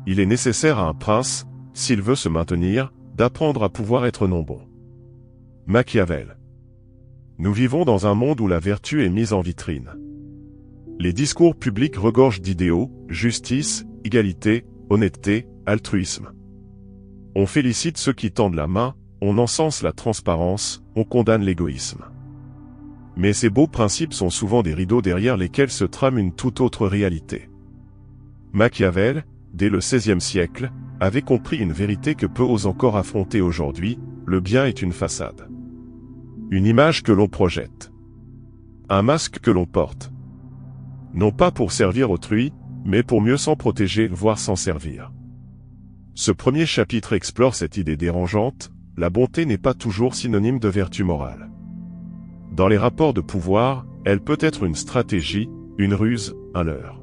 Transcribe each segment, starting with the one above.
Il est nécessaire à un prince, s'il veut se maintenir, d'apprendre à pouvoir être non bon. Machiavel. Nous vivons dans un monde où la vertu est mise en vitrine. Les discours publics regorgent d'idéaux, justice, égalité, honnêteté, altruisme. On félicite ceux qui tendent la main, on encense la transparence, on condamne l'égoïsme. Mais ces beaux principes sont souvent des rideaux derrière lesquels se trame une toute autre réalité. Machiavel, dès le XVIe siècle, avait compris une vérité que peu osent encore affronter aujourd'hui: le bien est une façade. Une image que l'on projette. Un masque que l'on porte. Non pas pour servir autrui, mais pour mieux s'en protéger, voire s'en servir. Ce premier chapitre explore cette idée dérangeante: la bonté n'est pas toujours synonyme de vertu morale. Dans les rapports de pouvoir, elle peut être une stratégie, une ruse, un leurre.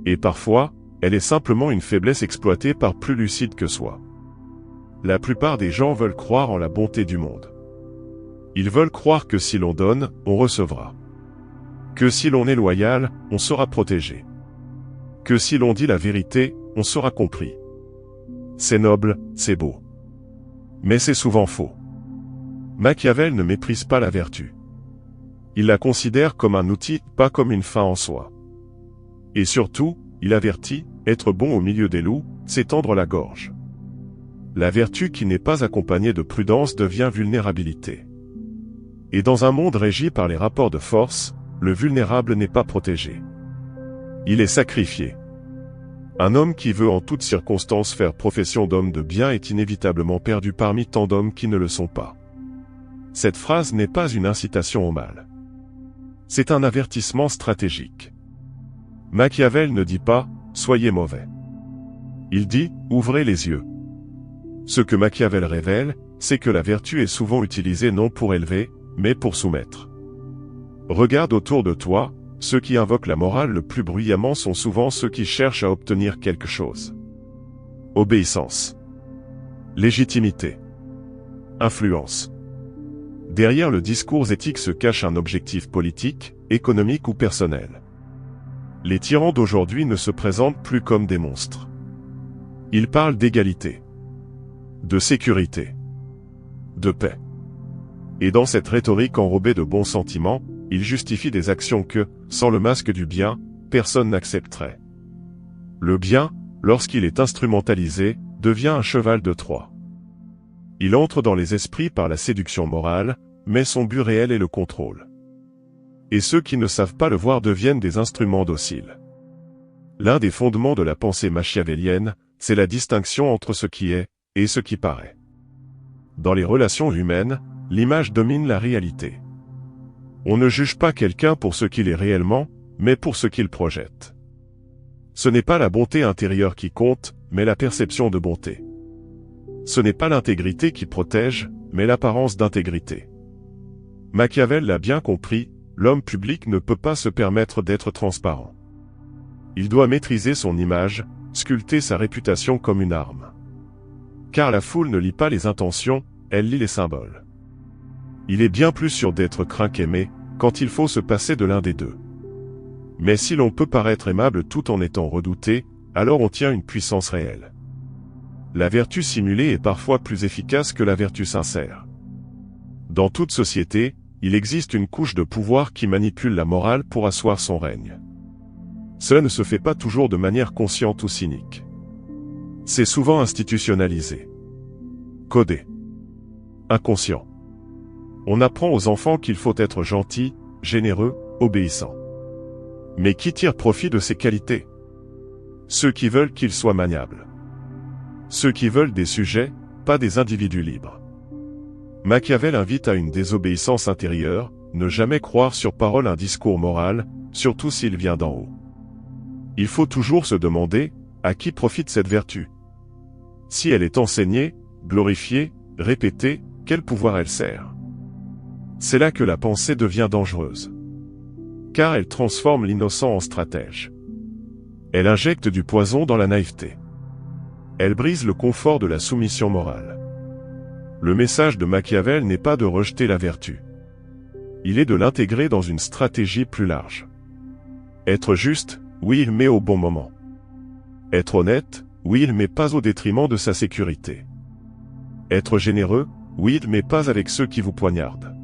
Et parfois, elle est simplement une faiblesse exploitée par plus lucides que soi. La plupart des gens veulent croire en la bonté du monde. Ils veulent croire que si l'on donne, on recevra. Que si l'on est loyal, on sera protégé. Que si l'on dit la vérité, on sera compris. C'est noble, c'est beau. Mais c'est souvent faux. Machiavel ne méprise pas la vertu. Il la considère comme un outil, pas comme une fin en soi. Et surtout, il avertit: être bon au milieu des loups, c'est tendre la gorge. La vertu qui n'est pas accompagnée de prudence devient vulnérabilité. Et dans un monde régi par les rapports de force, le vulnérable n'est pas protégé. Il est sacrifié. Un homme qui veut en toutes circonstances faire profession d'homme de bien est inévitablement perdu parmi tant d'hommes qui ne le sont pas. Cette phrase n'est pas une incitation au mal. C'est un avertissement stratégique. Machiavel ne dit pas « soyez mauvais ». Il dit « ouvrez les yeux ». Ce que Machiavel révèle, c'est que la vertu est souvent utilisée non pour élever, mais pour soumettre. Regarde autour de toi, ceux qui invoquent la morale le plus bruyamment sont souvent ceux qui cherchent à obtenir quelque chose. Obéissance. Légitimité. Influence. Derrière le discours éthique se cache un objectif politique, économique ou personnel. Les tyrans d'aujourd'hui ne se présentent plus comme des monstres. Ils parlent d'égalité, de sécurité, de paix. Et dans cette rhétorique enrobée de bons sentiments, ils justifient des actions que, sans le masque du bien, personne n'accepterait. Le bien, lorsqu'il est instrumentalisé, devient un cheval de Troie. Il entre dans les esprits par la séduction morale, mais son but réel est le contrôle. Et ceux qui ne savent pas le voir deviennent des instruments dociles. L'un des fondements de la pensée machiavélienne, c'est la distinction entre ce qui est et ce qui paraît. Dans les relations humaines, l'image domine la réalité. On ne juge pas quelqu'un pour ce qu'il est réellement, mais pour ce qu'il projette. Ce n'est pas la bonté intérieure qui compte, mais la perception de bonté. Ce n'est pas l'intégrité qui protège, mais l'apparence d'intégrité. Machiavel l'a bien compris, l'homme public ne peut pas se permettre d'être transparent. Il doit maîtriser son image, sculpter sa réputation comme une arme. Car la foule ne lit pas les intentions, elle lit les symboles. Il est bien plus sûr d'être craint qu'aimé, quand il faut se passer de l'un des deux. Mais si l'on peut paraître aimable tout en étant redouté, alors on tient une puissance réelle. La vertu simulée est parfois plus efficace que la vertu sincère. Dans toute société, il existe une couche de pouvoir qui manipule la morale pour asseoir son règne. Cela ne se fait pas toujours de manière consciente ou cynique. C'est souvent institutionnalisé. Codé. Inconscient. On apprend aux enfants qu'il faut être gentil, généreux, obéissant. Mais qui tire profit de ces qualités? Ceux qui veulent qu'ils soient maniables. Ceux qui veulent des sujets, pas des individus libres. Machiavel invite à une désobéissance intérieure, ne jamais croire sur parole un discours moral, surtout s'il vient d'en haut. Il faut toujours se demander, à qui profite cette vertu? Si elle est enseignée, glorifiée, répétée, quel pouvoir elle sert? C'est là que la pensée devient dangereuse. Car elle transforme l'innocent en stratège. Elle injecte du poison dans la naïveté. Elle brise le confort de la soumission morale. Le message de Machiavel n'est pas de rejeter la vertu. Il est de l'intégrer dans une stratégie plus large. Être juste, oui, mais au bon moment. Être honnête, oui, mais pas au détriment de sa sécurité. Être généreux, oui, mais pas avec ceux qui vous poignardent.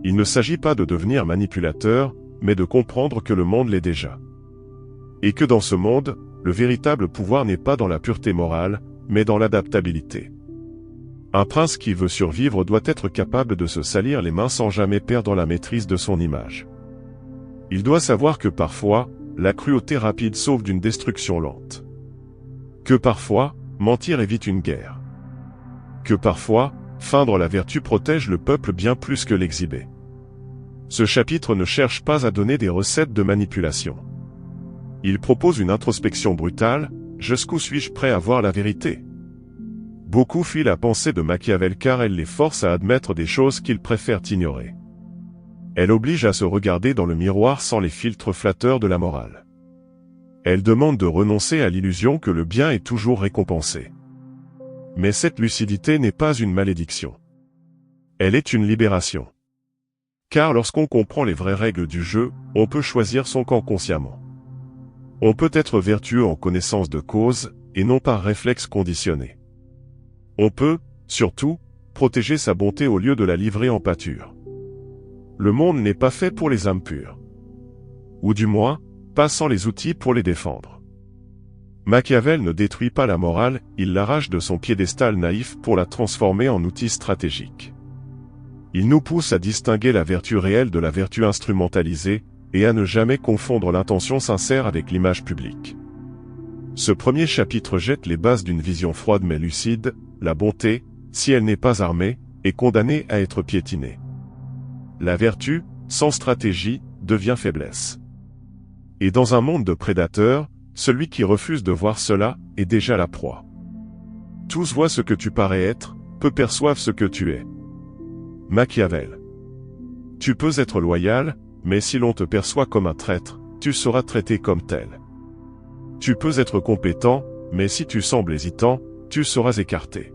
Il ne s'agit pas de devenir manipulateur, mais de comprendre que le monde l'est déjà. Et que dans ce monde, le véritable pouvoir n'est pas dans la pureté morale, mais dans l'adaptabilité. Un prince qui veut survivre doit être capable de se salir les mains sans jamais perdre la maîtrise de son image. Il doit savoir que parfois, la cruauté rapide sauve d'une destruction lente. Que parfois, mentir évite une guerre. Que parfois, feindre la vertu protège le peuple bien plus que l'exhiber. Ce chapitre ne cherche pas à donner des recettes de manipulation. Il propose une introspection brutale, jusqu'où suis-je prêt à voir la vérité? Beaucoup fuient la pensée de Machiavel car elle les force à admettre des choses qu'ils préfèrent ignorer. Elle oblige à se regarder dans le miroir sans les filtres flatteurs de la morale. Elle demande de renoncer à l'illusion que le bien est toujours récompensé. Mais cette lucidité n'est pas une malédiction. Elle est une libération. Car lorsqu'on comprend les vraies règles du jeu, on peut choisir son camp consciemment. On peut être vertueux en connaissance de cause, et non par réflexe conditionné. On peut, surtout, protéger sa bonté au lieu de la livrer en pâture. Le monde n'est pas fait pour les âmes pures. Ou du moins, pas sans les outils pour les défendre. Machiavel ne détruit pas la morale, il l'arrache de son piédestal naïf pour la transformer en outil stratégique. Il nous pousse à distinguer la vertu réelle de la vertu instrumentalisée, et à ne jamais confondre l'intention sincère avec l'image publique. Ce premier chapitre jette les bases d'une vision froide mais lucide. La bonté, si elle n'est pas armée, est condamnée à être piétinée. La vertu, sans stratégie, devient faiblesse. Et dans un monde de prédateurs, celui qui refuse de voir cela est déjà la proie. Tous voient ce que tu parais être, peu perçoivent ce que tu es. Machiavel. Tu peux être loyal, mais si l'on te perçoit comme un traître, tu seras traité comme tel. Tu peux être compétent, mais si tu sembles hésitant, tu seras écarté.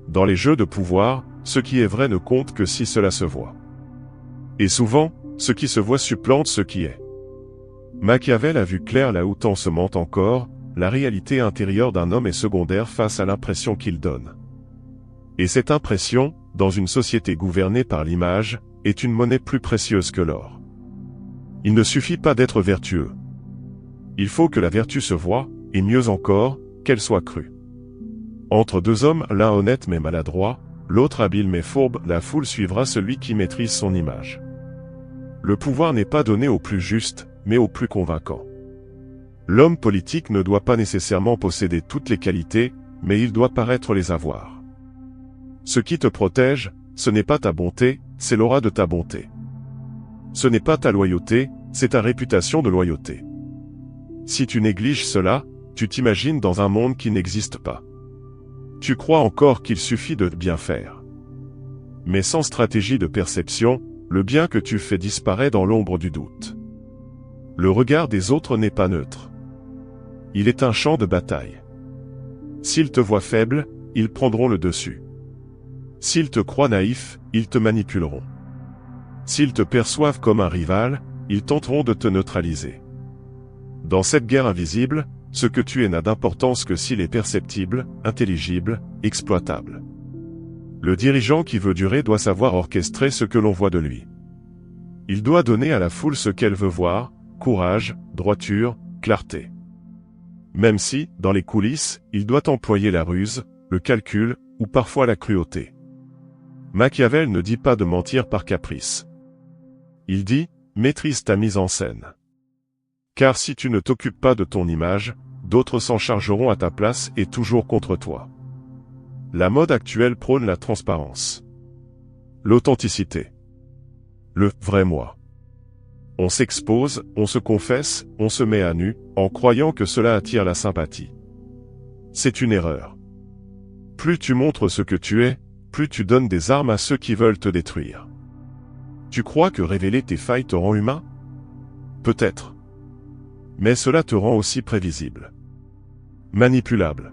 Dans les jeux de pouvoir, ce qui est vrai ne compte que si cela se voit. Et souvent, ce qui se voit supplante ce qui est. Machiavel a vu clair là où tant se ment encore, la réalité intérieure d'un homme est secondaire face à l'impression qu'il donne. Et cette impression, dans une société gouvernée par l'image, est une monnaie plus précieuse que l'or. Il ne suffit pas d'être vertueux. Il faut que la vertu se voie, et mieux encore, qu'elle soit crue. Entre deux hommes, l'un honnête mais maladroit, l'autre habile mais fourbe, la foule suivra celui qui maîtrise son image. Le pouvoir n'est pas donné au plus juste, mais au plus convaincant. L'homme politique ne doit pas nécessairement posséder toutes les qualités, mais il doit paraître les avoir. Ce qui te protège, ce n'est pas ta bonté, c'est l'aura de ta bonté. Ce n'est pas ta loyauté, c'est ta réputation de loyauté. Si tu négliges cela, tu t'imagines dans un monde qui n'existe pas. Tu crois encore qu'il suffit de bien faire. Mais sans stratégie de perception, le bien que tu fais disparaît dans l'ombre du doute. Le regard des autres n'est pas neutre. Il est un champ de bataille. S'ils te voient faible, ils prendront le dessus. S'ils te croient naïf, ils te manipuleront. S'ils te perçoivent comme un rival, ils tenteront de te neutraliser. Dans cette guerre invisible, ce que tu es n'a d'importance que s'il est perceptible, intelligible, exploitable. Le dirigeant qui veut durer doit savoir orchestrer ce que l'on voit de lui. Il doit donner à la foule ce qu'elle veut voir, courage, droiture, clarté. Même si, dans les coulisses, il doit employer la ruse, le calcul, ou parfois la cruauté. Machiavel ne dit pas de mentir par caprice. Il dit, maîtrise ta mise en scène. Car si tu ne t'occupes pas de ton image, d'autres s'en chargeront à ta place et toujours contre toi. La mode actuelle prône la transparence. L'authenticité. Le vrai moi. On s'expose, on se confesse, on se met à nu, en croyant que cela attire la sympathie. C'est une erreur. Plus tu montres ce que tu es, plus tu donnes des armes à ceux qui veulent te détruire. Tu crois que révéler tes failles te rend humain? Peut-être. Mais cela te rend aussi prévisible. Manipulable.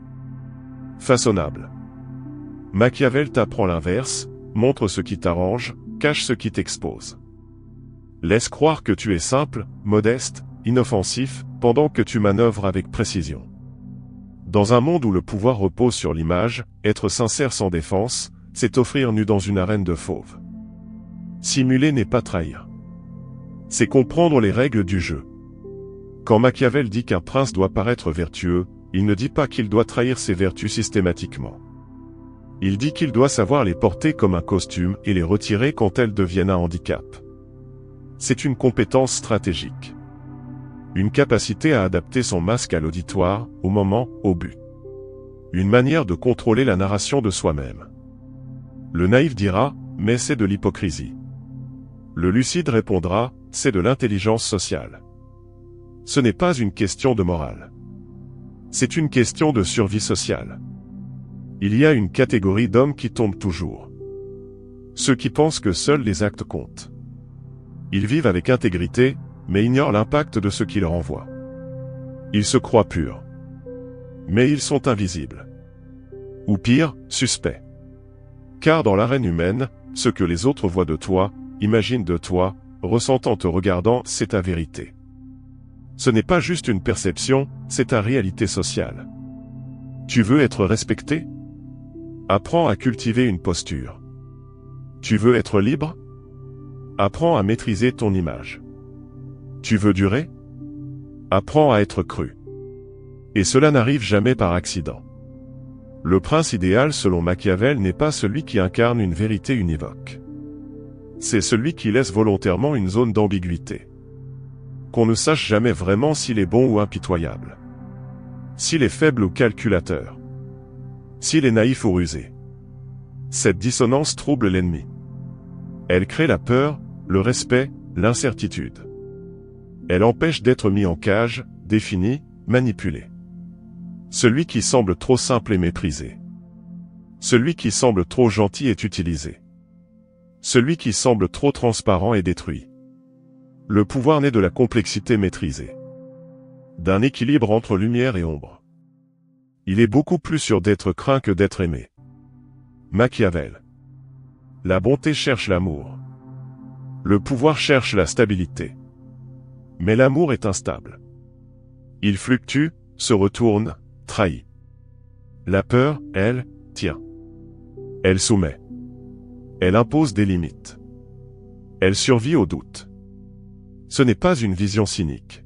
Façonnable. Machiavel t'apprend l'inverse, montre ce qui t'arrange, cache ce qui t'expose. Laisse croire que tu es simple, modeste, inoffensif, pendant que tu manœuvres avec précision. Dans un monde où le pouvoir repose sur l'image, être sincère sans défense, c'est offrir nu dans une arène de fauves. Simuler n'est pas trahir. C'est comprendre les règles du jeu. Quand Machiavel dit qu'un prince doit paraître vertueux, il ne dit pas qu'il doit trahir ses vertus systématiquement. Il dit qu'il doit savoir les porter comme un costume et les retirer quand elles deviennent un handicap. C'est une compétence stratégique. Une capacité à adapter son masque à l'auditoire, au moment, au but. Une manière de contrôler la narration de soi-même. Le naïf dira, mais c'est de l'hypocrisie. Le lucide répondra, c'est de l'intelligence sociale. Ce n'est pas une question de morale. C'est une question de survie sociale. Il y a une catégorie d'hommes qui tombent toujours. Ceux qui pensent que seuls les actes comptent. Ils vivent avec intégrité, mais ignorent l'impact de ce qu'ils renvoient. Ils se croient purs. Mais ils sont invisibles. Ou pire, suspects. Car dans l'arène humaine, ce que les autres voient de toi, imaginent de toi, ressentent en te regardant, c'est ta vérité. Ce n'est pas juste une perception, c'est ta réalité sociale. Tu veux être respecté? Apprends à cultiver une posture. Tu veux être libre? Apprends à maîtriser ton image. Tu veux durer? Apprends à être cru. Et cela n'arrive jamais par accident. Le prince idéal selon Machiavel n'est pas celui qui incarne une vérité univoque. C'est celui qui laisse volontairement une zone d'ambiguïté. Qu'on ne sache jamais vraiment s'il est bon ou impitoyable. S'il est faible ou calculateur. S'il est naïf ou rusé. Cette dissonance trouble l'ennemi. Elle crée la peur, le respect, l'incertitude. Elle empêche d'être mis en cage, défini, manipulé. Celui qui semble trop simple est méprisé. Celui qui semble trop gentil est utilisé. Celui qui semble trop transparent est détruit. Le pouvoir naît de la complexité maîtrisée. D'un équilibre entre lumière et ombre. Il est beaucoup plus sûr d'être craint que d'être aimé. Machiavel. La bonté cherche l'amour. Le pouvoir cherche la stabilité. Mais l'amour est instable. Il fluctue, se retourne, trahit. La peur, elle, tient. Elle soumet. Elle impose des limites. Elle survit au doute. Ce n'est pas une vision cynique.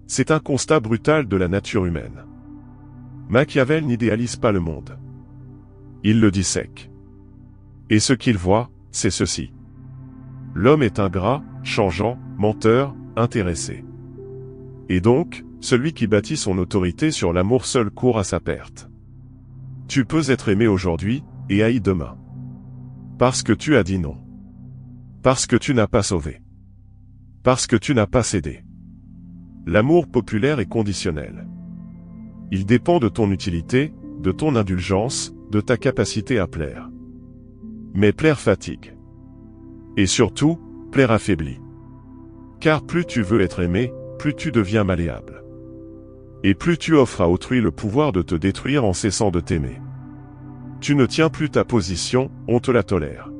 C'est un constat brutal de la nature humaine. Machiavel n'idéalise pas le monde. Il le dissèque. Et ce qu'il voit, c'est ceci. L'homme est ingrat, changeant, menteur, intéressé. Et donc, celui qui bâtit son autorité sur l'amour seul court à sa perte. Tu peux être aimé aujourd'hui, et haï demain. Parce que tu as dit non. Parce que tu n'as pas sauvé. Parce que tu n'as pas cédé. L'amour populaire est conditionnel. Il dépend de ton utilité, de ton indulgence, de ta capacité à plaire. Mais plaire fatigue. Et surtout, plaire affaiblit. Car plus tu veux être aimé, plus tu deviens malléable. Et plus tu offres à autrui le pouvoir de te détruire en cessant de t'aimer. Tu ne tiens plus ta position, on te la tolère.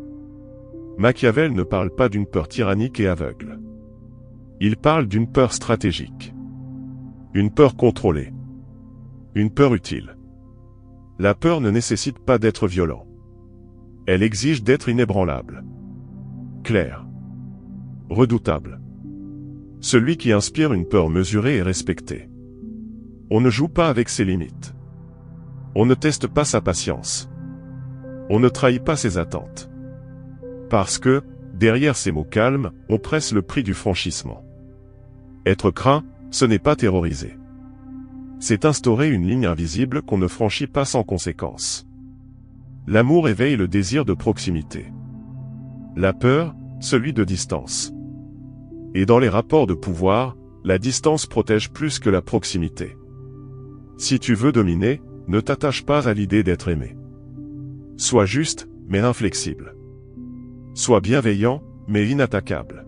Machiavel ne parle pas d'une peur tyrannique et aveugle. Il parle d'une peur stratégique. Une peur contrôlée. Une peur utile. La peur ne nécessite pas d'être violent. Elle exige d'être inébranlable. Clair. Redoutable. Celui qui inspire une peur mesurée et respectée. On ne joue pas avec ses limites. On ne teste pas sa patience. On ne trahit pas ses attentes. Parce que, derrière ces mots calmes, on presse le prix du franchissement. Être craint, ce n'est pas terroriser. C'est instaurer une ligne invisible qu'on ne franchit pas sans conséquence. L'amour éveille le désir de proximité. La peur, celui de distance. Et dans les rapports de pouvoir, la distance protège plus que la proximité. Si tu veux dominer, ne t'attache pas à l'idée d'être aimé. Sois juste, mais inflexible. Sois bienveillant, mais inattaquable.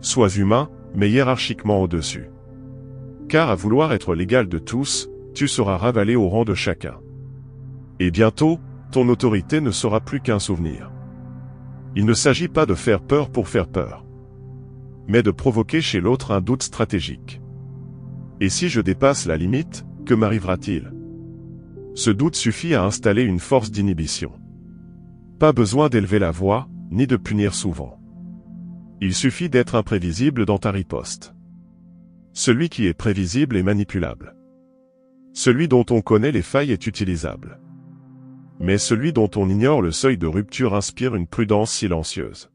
Sois humain, mais hiérarchiquement au-dessus. Car à vouloir être l'égal de tous, tu seras ravalé au rang de chacun. Et bientôt, ton autorité ne sera plus qu'un souvenir. Il ne s'agit pas de faire peur pour faire peur, mais de provoquer chez l'autre un doute stratégique. Et si je dépasse la limite, Que m'arrivera-t-il? Ce doute suffit à installer une force d'inhibition. Pas besoin d'élever la voix, ni de punir souvent. Il suffit d'être imprévisible dans ta riposte. Celui qui est prévisible est manipulable. Celui dont on connaît les failles est utilisable. Mais celui dont on ignore le seuil de rupture inspire une prudence silencieuse.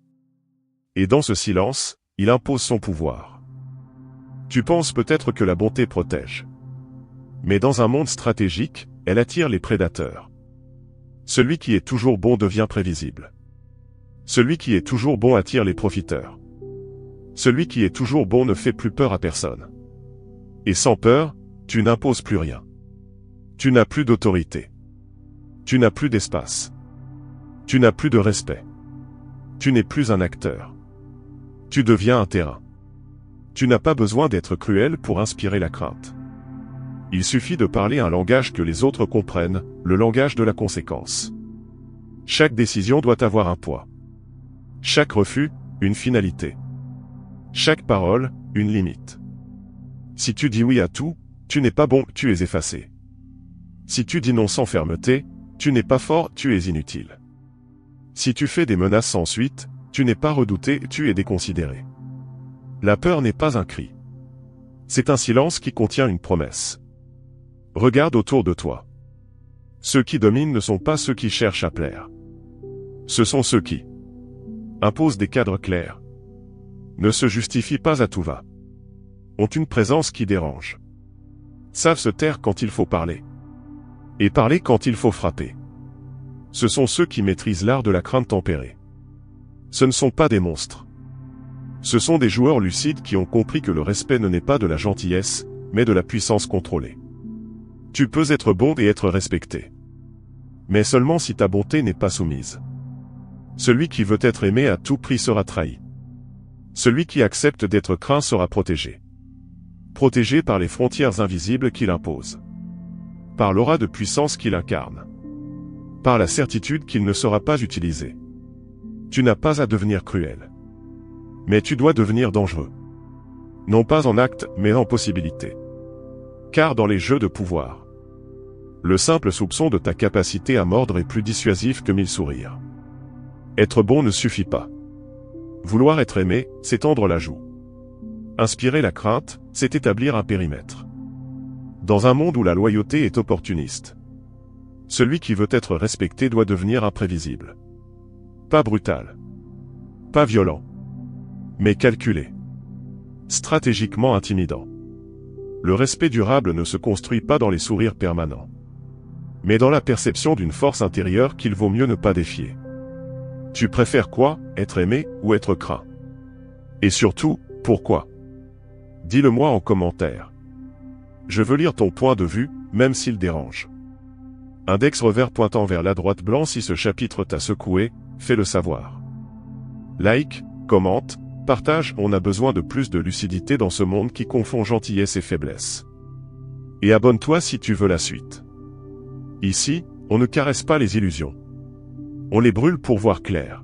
Et dans ce silence, il impose son pouvoir. Tu penses peut-être que la bonté protège. Mais dans un monde stratégique, elle attire les prédateurs. Celui qui est toujours bon devient prévisible. Celui qui est toujours bon attire les profiteurs. Celui qui est toujours bon ne fait plus peur à personne. Et sans peur, tu n'imposes plus rien. Tu n'as plus d'autorité. Tu n'as plus d'espace. Tu n'as plus de respect. Tu n'es plus un acteur. Tu deviens un terrain. Tu n'as pas besoin d'être cruel pour inspirer la crainte. Il suffit de parler un langage que les autres comprennent, le langage de la conséquence. Chaque décision doit avoir un poids. Chaque refus, une finalité. Chaque parole, une limite. Si tu dis oui à tout, tu n'es pas bon, tu es effacé. Si tu dis non sans fermeté, tu n'es pas fort, tu es inutile. Si tu fais des menaces sans suite, tu n'es pas redouté, tu es déconsidéré. La peur n'est pas un cri. C'est un silence qui contient une promesse. Regarde autour de toi. Ceux qui dominent ne sont pas ceux qui cherchent à plaire. Ce sont ceux qui imposent des cadres clairs. Ne se justifient pas à tout va. Ont une présence qui dérange. Savent se taire quand il faut parler. Et parler quand il faut frapper. Ce sont ceux qui maîtrisent l'art de la crainte tempérée. Ce ne sont pas des monstres. Ce sont des joueurs lucides qui ont compris que le respect ne naît pas de la gentillesse, mais de la puissance contrôlée. Tu peux être bon et être respecté. Mais seulement si ta bonté n'est pas soumise. Celui qui veut être aimé à tout prix sera trahi. Celui qui accepte d'être craint sera protégé. Protégé par les frontières invisibles qu'il impose. Par l'aura de puissance qu'il incarne. Par la certitude qu'il ne sera pas utilisé. Tu n'as pas à devenir cruel. Mais tu dois devenir dangereux. Non pas en acte, mais en possibilité. Car dans les jeux de pouvoir, le simple soupçon de ta capacité à mordre est plus dissuasif que 1000 sourires. Être bon ne suffit pas. Vouloir être aimé, c'est tendre la joue. Inspirer la crainte, c'est établir un périmètre. Dans un monde où la loyauté est opportuniste, celui qui veut être respecté doit devenir imprévisible. Pas brutal. Pas violent. Mais calculé. Stratégiquement intimidant. Le respect durable ne se construit pas dans les sourires permanents, mais dans la perception d'une force intérieure qu'il vaut mieux ne pas défier. Tu préfères quoi, être aimé ou être craint? Et surtout, pourquoi? Dis-le-moi en commentaire. Je veux lire ton point de vue, même s'il dérange. Index revers pointant vers la droite blanc si ce chapitre t'a secoué, fais-le savoir. Like, commente, partage, on a besoin de plus de lucidité dans ce monde qui confond gentillesse et faiblesse. Et abonne-toi si tu veux la suite. Ici, on ne caresse pas les illusions. On les brûle pour voir clair.